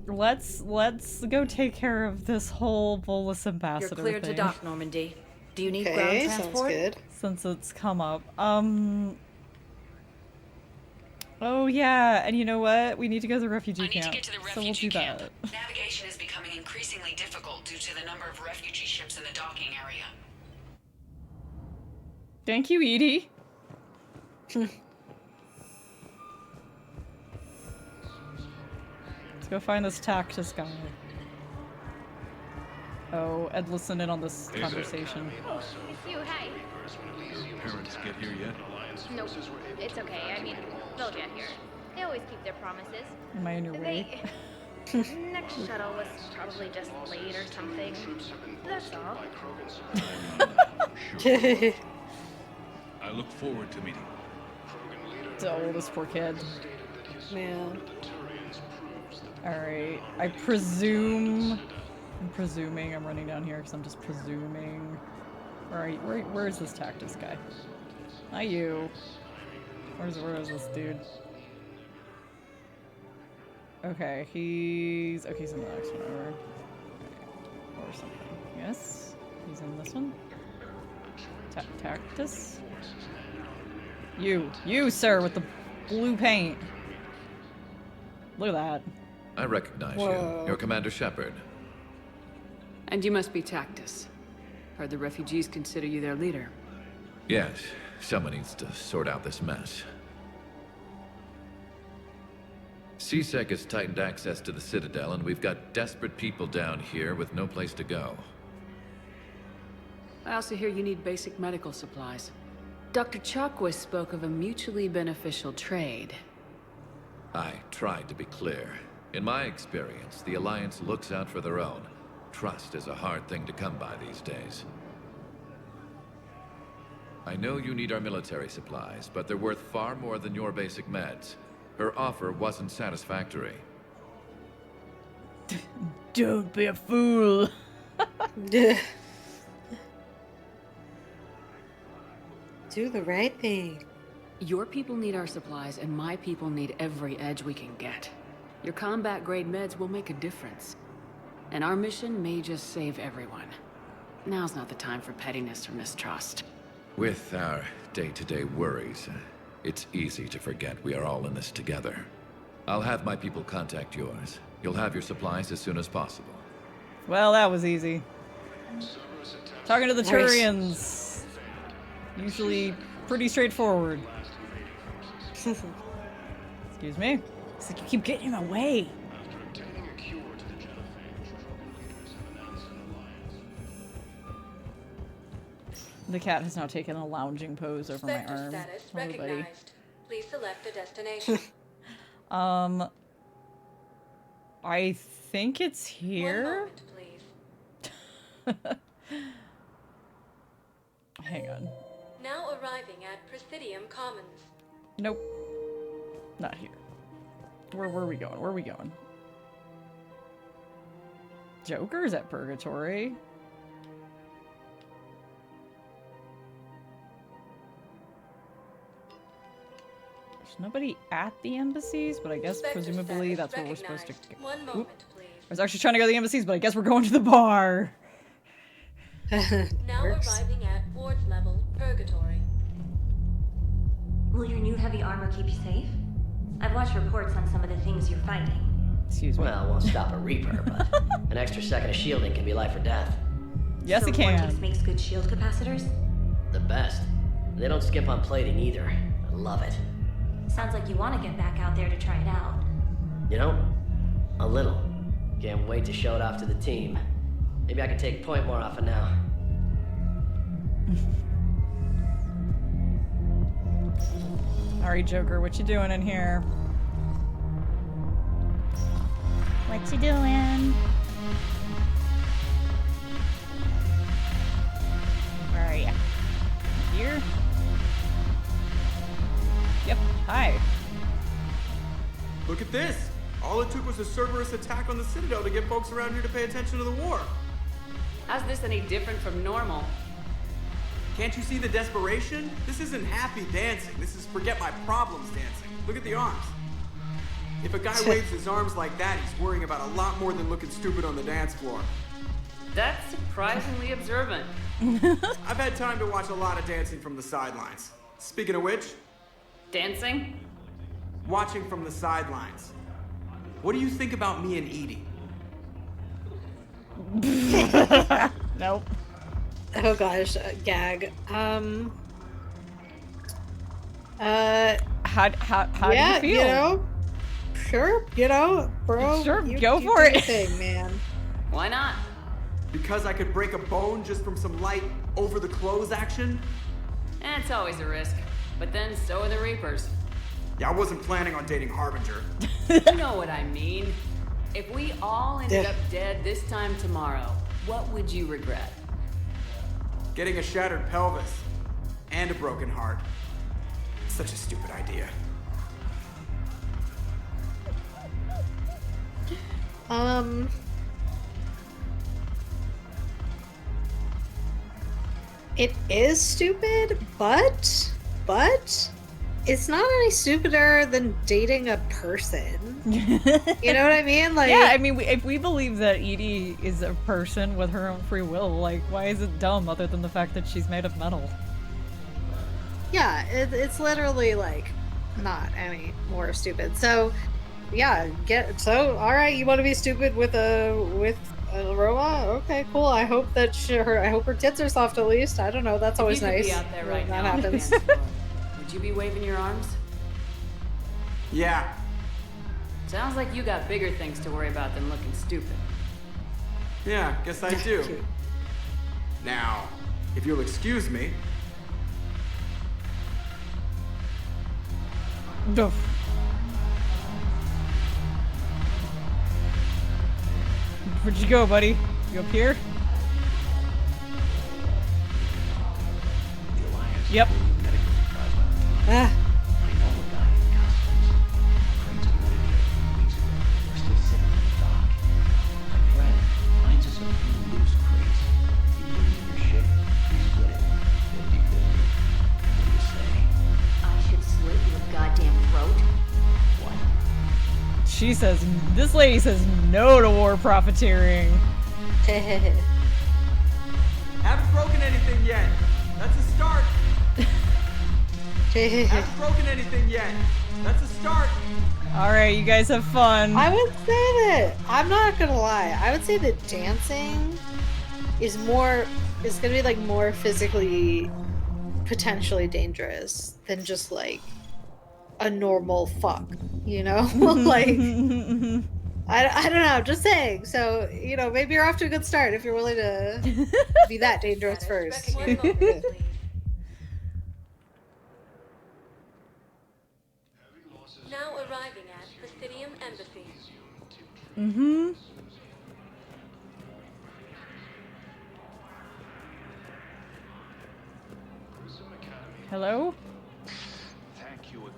let's go take care of this whole Volus ambassador You're cleared thing. to dock, Normandy. Do you need Okay, ground sounds transport? good. Since it's come up. Oh yeah, and you know what? We need to go to the refugee camp. To get to the So we'll refugee do camp. that. Navigation is becoming increasingly difficult due to the number of refugee ships in the docking area. Thank you, Edie. Let's go find this Tactus guy. Oh, Ed, listen in on this conversation. It's you, hi. Parents get here yet? Nope, it's okay. I mean, they'll get here. They always keep their promises. Am I in your way? Next shuttle was probably just late or something. That's all. Sure. I look forward to meeting. Oh, this poor kid. Man. Alright, I'm presuming I'm running down here because I'm just presuming. Where is this Tactus guy? Not you. Where is this dude? Okay, he's in the next one over. Okay. Or something. Yes? He's in this one? Tactus? You, sir, with the blue paint. Look at that. I recognize Whoa. you. You're Commander Shepard. And you must be Tactus. Heard the refugees consider you their leader. Yes, someone needs to sort out this mess. CSEC has tightened access to the Citadel, and we've got desperate people down here with no place to go. I also hear you need basic medical supplies. Dr. Chakwas spoke of a mutually beneficial trade. I tried to be clear. In my experience, the Alliance looks out for their own. Trust is a hard thing to come by these days. I know you need our military supplies, but they're worth far more than your basic meds. Her offer wasn't satisfactory. Don't be a fool. Do the right thing. Your people need our supplies, and my people need every edge we can get. Your combat-grade meds will make a difference. And our mission may just save everyone. Now's not the time for pettiness or mistrust. With our day-to-day worries, it's easy to forget we are all in this together. I'll have my people contact yours. You'll have your supplies as soon as possible. Well, that was easy. Talking to the Turians. Usually pretty straightforward. Excuse me. It's like you keep getting in my way. The cat has now taken a lounging pose over my Sector arm. status Hello, buddy. recognized. Please select a destination. I think it's here. 1 moment, please. Hang on. Now arriving at Presidium Commons. Nope. Not here. Where are we going? Where are we going? Joker's at Purgatory. There's nobody at the embassies, but I guess presumably that's where we're supposed to go. 1 moment, please. I was actually trying to go to the embassies, but I guess we're going to the bar. Now arriving at ward level Purgatory. Will your new heavy armor keep you safe? I've watched reports on some of the things you're fighting. Excuse me. Well, it won't stop a Reaper, but an extra second of shielding can be life or death. Yes, so it can. Vortex makes good shield capacitors? The best. They don't skimp on plating either. I love it. Sounds like you want to get back out there to try it out. You know, a little. Can't wait to show it off to the team. Maybe I can take point more off of now. Alright, Joker, what you doing in here? What you doing? Where are ya? Here? Yep, hi. Look at this! All it took was a Cerberus attack on the Citadel to get folks around here to pay attention to the war. How's this any different from normal? Can't you see the desperation? This isn't happy dancing. This is forget my problems dancing. Look at the arms. If a guy waves his arms like that, he's worrying about a lot more than looking stupid on the dance floor. That's surprisingly observant. I've had time to watch a lot of dancing from the sidelines. Speaking of which... Dancing? watching from the sidelines. What do you think about me and Edie? Nope. Oh gosh, gag. How do you feel? You know, sure, you know, bro. Sure, you go for do it. your thing, man. Why not? Because I could break a bone just from some light over-the-clothes action? It's always a risk. But then so are the Reapers. Yeah, I wasn't planning on dating Harbinger. You know what I mean. If we all ended up dead this time tomorrow, what would you regret? Getting a shattered pelvis and a broken heart. Such a stupid idea. It is stupid, but it's not any stupider than dating a person. You know what I mean? Like, yeah, I mean, if we believe that Edie is a person with her own free will, like, why is it dumb other than the fact that she's made of metal? yeah, it's literally like not any more stupid. So, yeah, all right. You want to be stupid with a robot? Okay, cool. I hope that I hope her tits are soft at least. I don't know. That's always nice. You could be out there right when now. that happens. Would you be waving your arms? Yeah. Sounds like you got bigger things to worry about than looking stupid. Yeah, guess I do. Now, if you'll excuse me. Doof. Where'd you go, buddy? You up here? Yep. Ah. She says, this lady says no to war profiteering. Haven't broken anything yet. That's a start. Haven't broken anything yet. That's a start. Alright, you guys have fun. I would say that, I'm not gonna lie, I would say that dancing is gonna be like more physically potentially dangerous than just like a normal fuck, you know? Like, I don't know, just saying. So, you know, maybe you're off to a good start if you're willing to be that dangerous first. Now arriving at Presidium Embassy. Mm-hmm. Hello?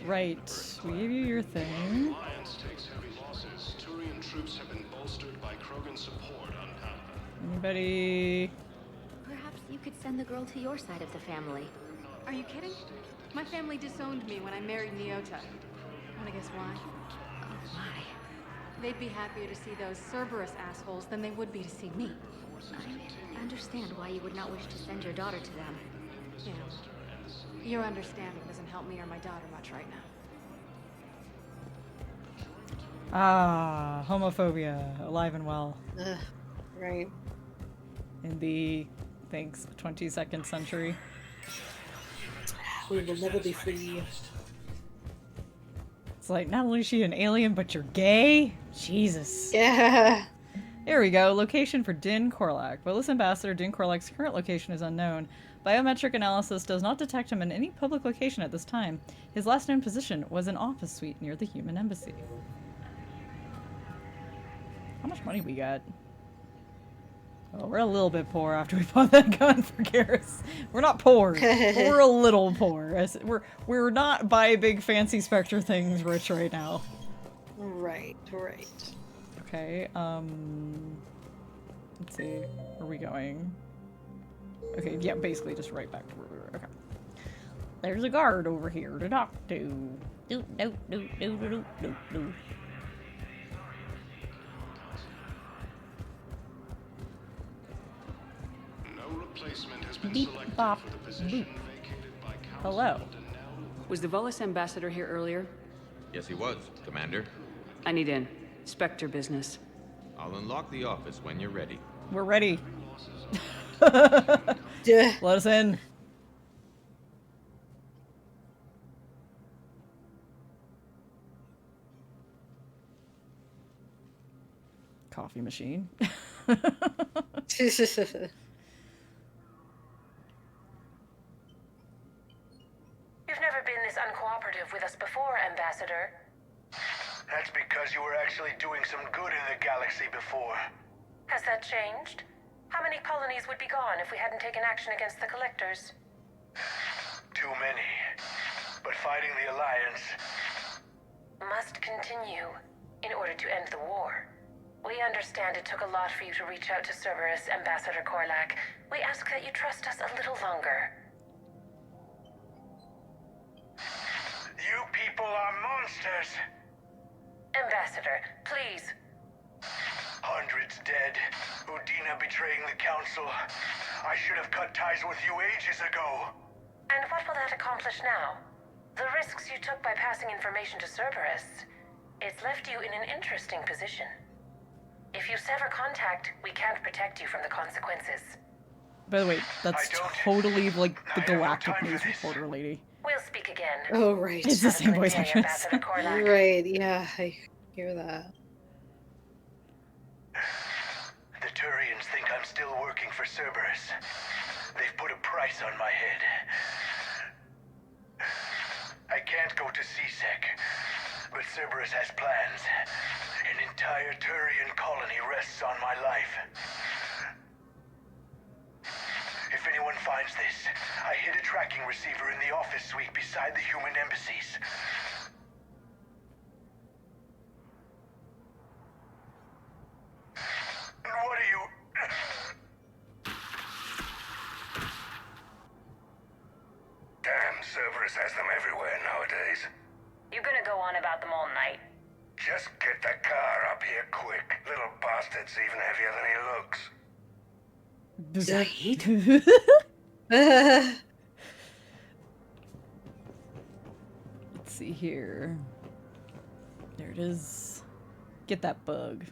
Right, we gave you your thing. Alliance takes heavy losses. Turian troops have been bolstered by Krogan support on Papa. Anybody? Perhaps you could send the girl to your side of the family. Are you kidding? My family disowned me when I married Neota. Wanna guess why? Oh, why? They'd be happier to see those Cerberus assholes than they would be to see me. I understand why you would not wish to send your daughter to them. Yeah. Your understanding doesn't help me or my daughter much right now. Ah, homophobia, alive and well. Ugh, right. In the, thanks, 22nd century. We will never be free. It's like, not only is she an alien, but you're gay? Jesus. Yeah. There we go. Location for Din Korlak. Volus Ambassador Din Korlak's current location is unknown. Biometric analysis does not detect him in any public location at this time. His last known position was an office suite near the human embassy. How much money we got? Oh, we're a little bit poor after we bought that gun for Garrus. We're not poor. We're a little poor. We're not buy big fancy Spectre things rich right now. Right, right. Okay, let's see. Where are we going? Okay, yeah, basically just right back to where we were. Okay. There's a guard over here to talk to. Do. No replacement has been Beep, selected bop, for the position boop. vacated by Council Hello. Was the Volus ambassador here earlier? Yes, he was, Commander. I need in. Spectre business. I'll unlock the office when you're ready. We're ready. Yeah. Let us in. Coffee machine. You've never been this uncooperative with us before, Ambassador. That's because you were actually doing some good in the galaxy before. Has that changed? How many colonies would be gone if we hadn't taken action against the Collectors? Too many. But fighting the Alliance must continue in order to end the war. We understand it took a lot for you to reach out to Cerberus, Ambassador Korlak. We ask that you trust us a little longer. You people are monsters! Ambassador, please. Hundreds dead. Udina betraying the Council. I should have cut ties with you ages ago. And what will that accomplish now? The risks you took by passing information to Cerberus. It's left you in an interesting position. If you sever contact, we can't protect you from the consequences. By the way, that's totally like the Galactic News reporter lady. We'll speak again. Oh, right. It's the same voice Day, actress. Ambassador Korlak. Right, yeah, I hear that. The Turians think I'm still working for Cerberus. They've put a price on my head. I can't go to CSEC, but Cerberus has plans. An entire Turian colony rests on my life. If anyone finds this, I hid a tracking receiver in the office suite beside the human embassies. And what are you... Damn, Cerberus has them everywhere nowadays. You gonna go on about them all night? Just get the car up here quick. Little bastard's even heavier than he looks. Let's see here. There it is. Get that bug.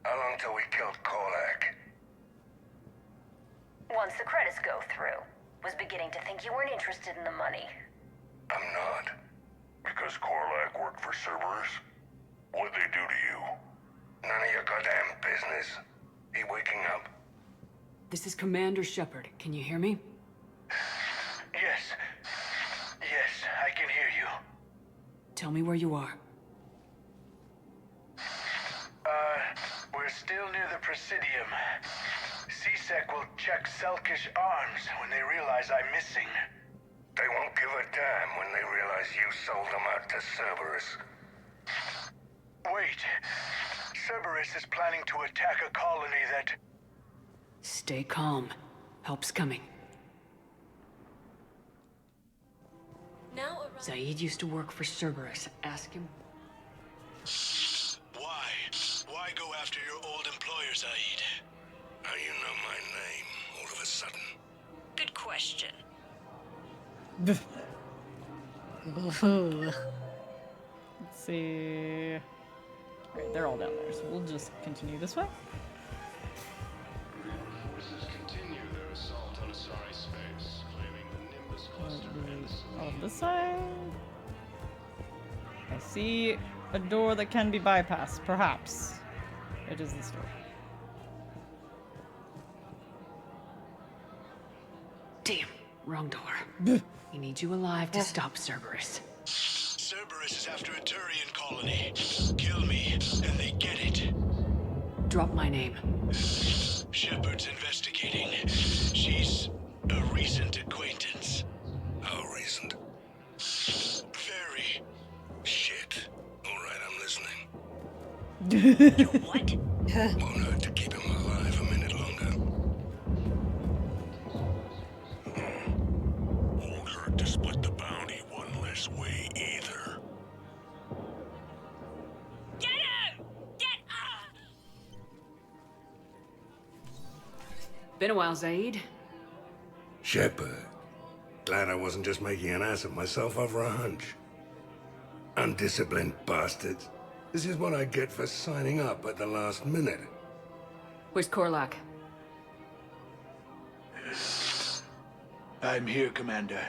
How long till we killed Korlak? Once the credits go through. Was beginning to think you weren't interested in the money. I'm not. Because Korlak worked for Cerberus? What'd they do to you? None of your goddamn business. He waking up? This is Commander Shepard. Can you hear me? Yes. Yes, I can hear you. Tell me where you are. We're still near the Presidium. CSEC will check Selkish arms when they realize I'm missing. They won't give a damn when they realize you sold them out to Cerberus. Wait. Cerberus is planning to attack a colony that... Stay calm. Help's coming. Now Zaid used to work for Cerberus. Ask him. Why? Why go after your old employer, Zaid? How you know my name all of a sudden? Good question. Let's see. Alright, they're all down there, so we'll just continue this way. Forces continue their assault on Asari space, claiming the Nimbus cluster and the On this side. I see a door that can be bypassed, perhaps. It is this door. Damn, wrong door. He needs you alive to stop Cerberus. Cerberus is after a Turian colony. Kill me, and they get it. Drop my name. Shepard's investigating. She's a recent acquaintance. How recent? Very. Shit. Alright, I'm listening. What? Won't hurt to keep him alive a minute longer. Won't hurt to split the bounty one less way either. Get him! Get Been a while, Zaid. Shepard. Glad I wasn't just making an ass of myself over a hunch. Undisciplined bastards. This is what I get for signing up at the last minute. Where's Korlak? I'm here, Commander.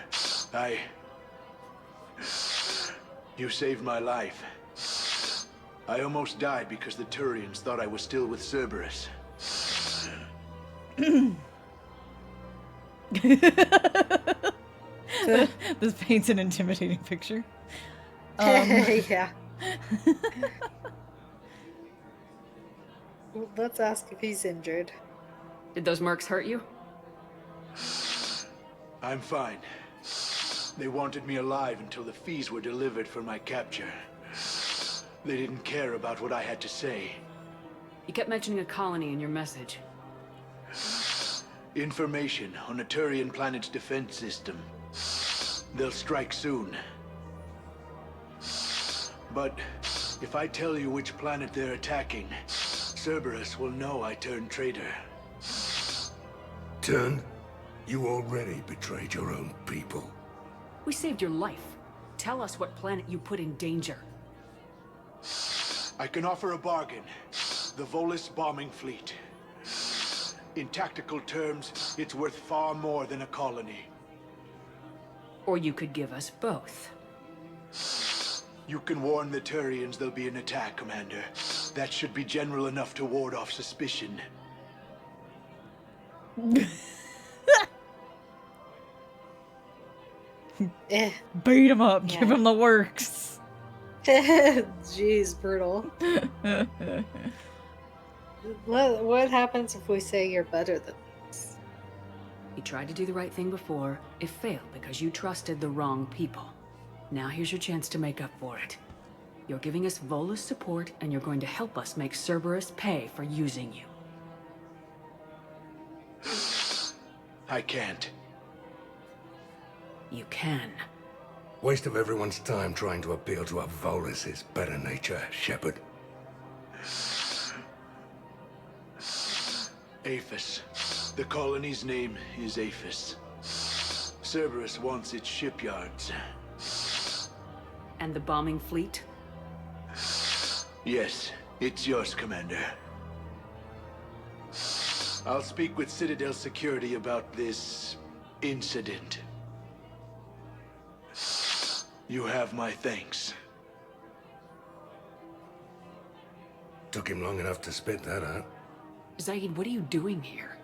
You saved my life. I almost died because the Turians thought I was still with Cerberus. This paints an intimidating picture. Yeah. Let's ask if he's injured. Did those mercs hurt you? I'm fine. They wanted me alive until the fees were delivered for my capture. They didn't care about what I had to say. You kept mentioning a colony in your message. Information on a Turian planet's defense system. They'll strike soon. But if I tell you which planet they're attacking, Cerberus will know I turned traitor. Turned? You already betrayed your own people. We saved your life. Tell us what planet you put in danger. I can offer a bargain. The Volus bombing fleet. In tactical terms, it's worth far more than a colony. Or you could give us both. You can warn the Turians there'll be an attack, Commander. That should be general enough to ward off suspicion. Beat him up, give him the works. Jeez, brutal. What happens if we say you're better than us? You tried to do the right thing before. It failed because you trusted the wrong people. Now here's your chance to make up for it. You're giving us Volus support, and you're going to help us make Cerberus pay for using you. I can't. You can. Waste of everyone's time trying to appeal to a Volus's better nature, Shepard. Aphis. The colony's name is Aphis. Cerberus wants its shipyards. And the bombing fleet? Yes, it's yours, Commander. I'll speak with Citadel Security about this incident. You have my thanks. Took him long enough to spit that out. Zaid, what are you doing here?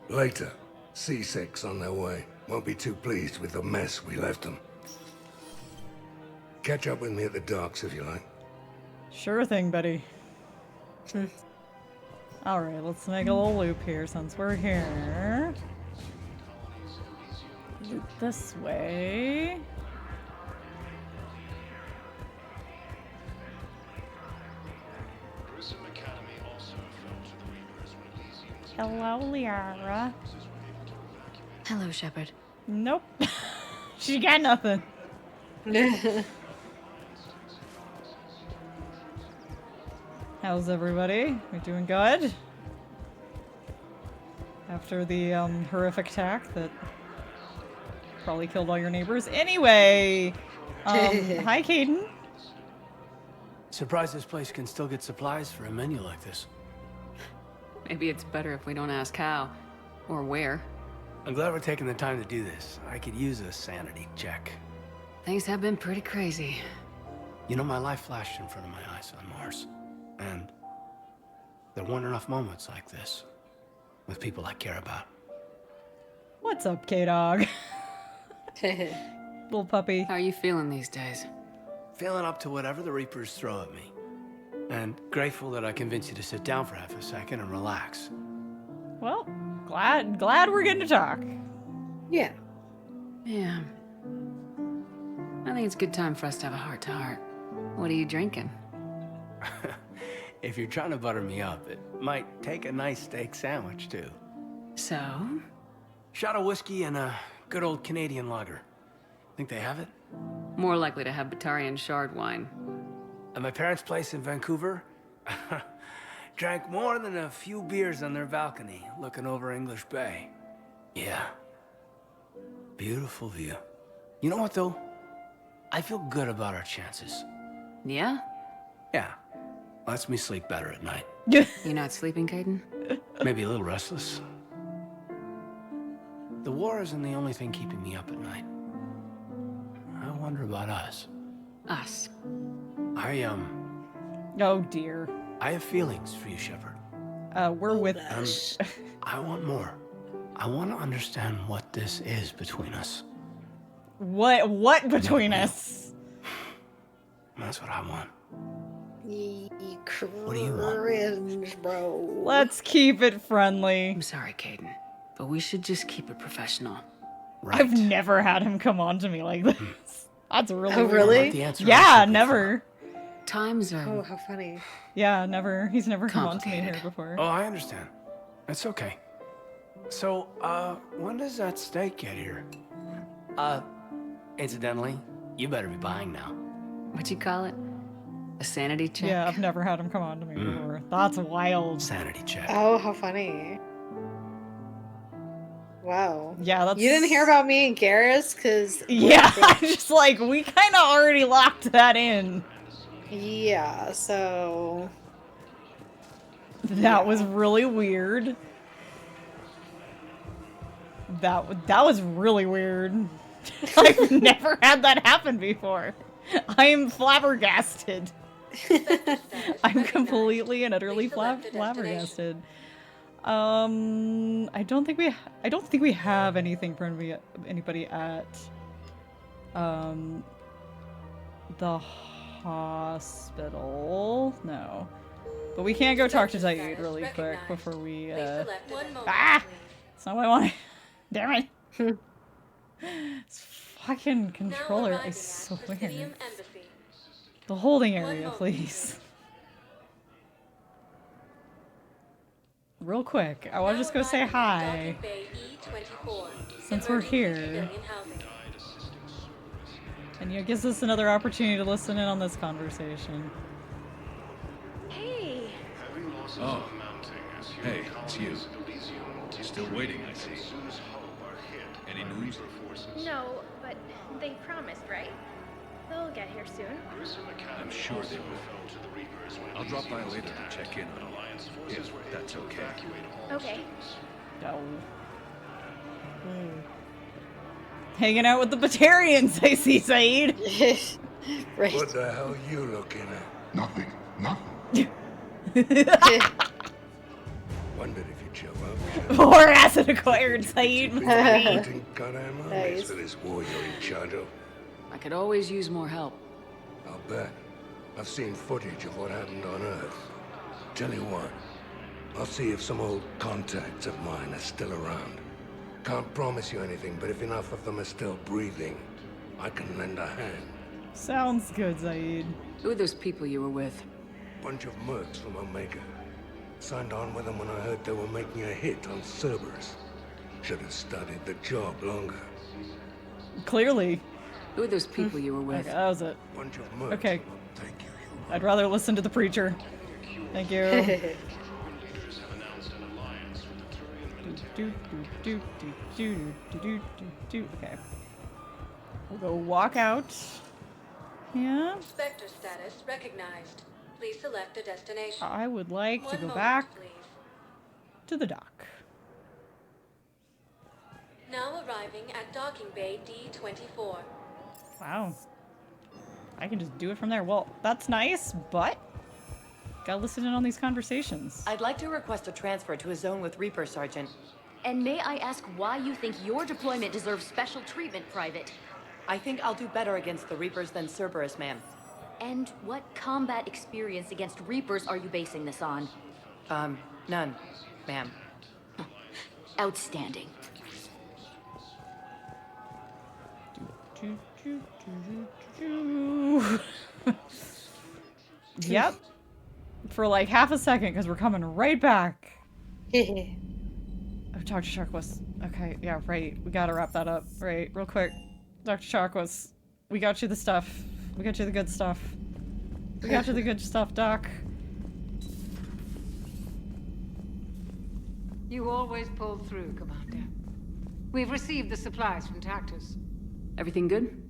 Later. C6 on their way. Won't be too pleased with the mess we left them. Catch up with me at the docks if you like. Sure thing, buddy. Alright, let's make a little loop here since we're here. Loop this way. Hello, Liara. Hello, Shepard. Nope. She got nothing. How's everybody? We doing good? After the horrific attack that probably killed all your neighbors. Anyway, hi, Caden. Surprised this place can still get supplies for a menu like this. Maybe it's better if we don't ask how. Or where. I'm glad we're taking the time to do this. I could use a sanity check. Things have been pretty crazy. You know, my life flashed in front of my eyes on Mars. And there weren't enough moments like this. With people I care about. What's up, K-Dog? Little puppy. How are you feeling these days? Feeling up to whatever the Reapers throw at me. And grateful that I convinced you to sit down for half a second and relax. Well, glad we're getting to talk. Yeah. Yeah. I think it's a good time for us to have a heart-to-heart. What are you drinking? If you're trying to butter me up, it might take a nice steak sandwich, too. So? Shot of whiskey and a good old Canadian lager. Think they have it? More likely to have Batarian shard wine. At my parents' place in Vancouver, Drank more than a few beers on their balcony, looking over English Bay. Yeah. Beautiful view. You know what, though? I feel good about our chances. Yeah? Yeah. Lets me sleep better at night. You not sleeping, Caden? Maybe a little restless. The war isn't the only thing keeping me up at night. I wonder about us. Us? Oh dear. I have feelings for you, Shepard. We're with... I want more. I want to understand what this is between us. What between us? That's what I want. What do you want? Bro. Let's keep it friendly. I'm sorry, Caden, but we should just keep it professional. Right. I've never had him come on to me like this. That's really Oh, weird. really? Yeah, never. Times are... Oh, how funny. Yeah, never. He's never come on to me here before. Oh, I understand. It's okay. So, when does that steak get here? Incidentally, you better be buying now. What'd you call it? A sanity check? Yeah, I've never had him come on to me before. That's wild. Sanity check. Oh, how funny. Wow. Yeah, that's... You didn't hear about me and Garrus? Because... Yeah, I'm just like, we kind of already locked that in. Yeah, so... That was really weird. That was really weird. I've never had that happen before. I am flabbergasted. I'm completely and utterly flabbergasted. I don't think we have anything for anybody at the hospital. No. But we can't go talk to Zaid really quick before we That's not what I wanted. Damn it. This fucking controller, I swear. The holding area, please. Real quick, I want to just go say hi. Since we're here. And it gives us another opportunity to listen in on this conversation. Hey. Oh. Hey, it's you. Still waiting, I see. Any news? No, but they promised, right? They'll get here soon. I'm sure they will. I'll drop by later to check in on if that's okay. Okay. No. Hanging out with the Batarians, I see, Saeed. Right. What the hell are you looking at? Nothing. Wondered if you'd show up. Or acid acquired, Saeed. Goddamn Nice. for this war you're in charge of. I could always use more help. I'll bet. I've seen footage of what happened on Earth. Tell you what, I'll see if some old contacts of mine are still around. Can't promise you anything, but if enough of them are still breathing, I can lend a hand. Sounds good, Zaid. Who are those people you were with? Bunch of mercs from Omega. Signed on with them when I heard they were making a hit on Cerberus. Should have studied the job longer. Clearly. Who are those people you were with? Okay, that was it. Bunch of mercs. Okay. I'd rather listen to the preacher. Thank you. Okay. We'll go walk out. Yeah. Spectre status recognized. Please select a destination. I would like to One go moment, back please. to the dock. Now arriving at docking bay D24. Wow. I can just do it from there. Well, that's nice, but gotta listen in on these conversations. I'd like to request a transfer to a zone with Reaper, Sergeant. And may I ask why you think your deployment deserves special treatment, Private? I think I'll do better against the Reapers than Cerberus, ma'am. And what combat experience against Reapers are you basing this on? None, ma'am. Outstanding. Yep. For like half a second, because we're coming right back. Oh, Dr. Chakwas. Okay, yeah, right. We gotta wrap that up. Right, real quick. Dr. Chakwas, we got you the stuff. We got you the good stuff. We got you the good stuff, Doc. You always pull through, Commander. We've received the supplies from Tactus. Everything good?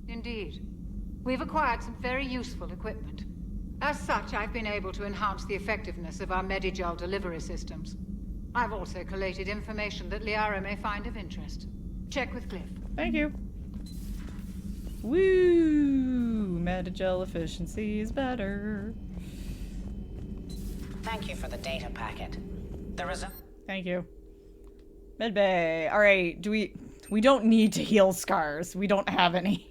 Indeed. We've acquired some very useful equipment. As such, I've been able to enhance the effectiveness of our Medigel delivery systems. I've also collated information that Liara may find of interest. Check with Cliff. Thank you. Woo! Medigel efficiency is better. Thank you for the data packet. The result. Thank you. Medbay. Alright, we don't need to heal scars. We don't have any.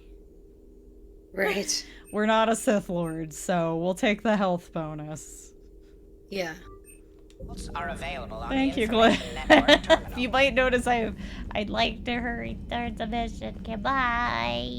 Right. We're not a Sith Lord, so we'll take the health bonus. Yeah. Are available on Thank the you, Glenn. information network terminal. You might notice I'd like to hurry towards the mission. Goodbye.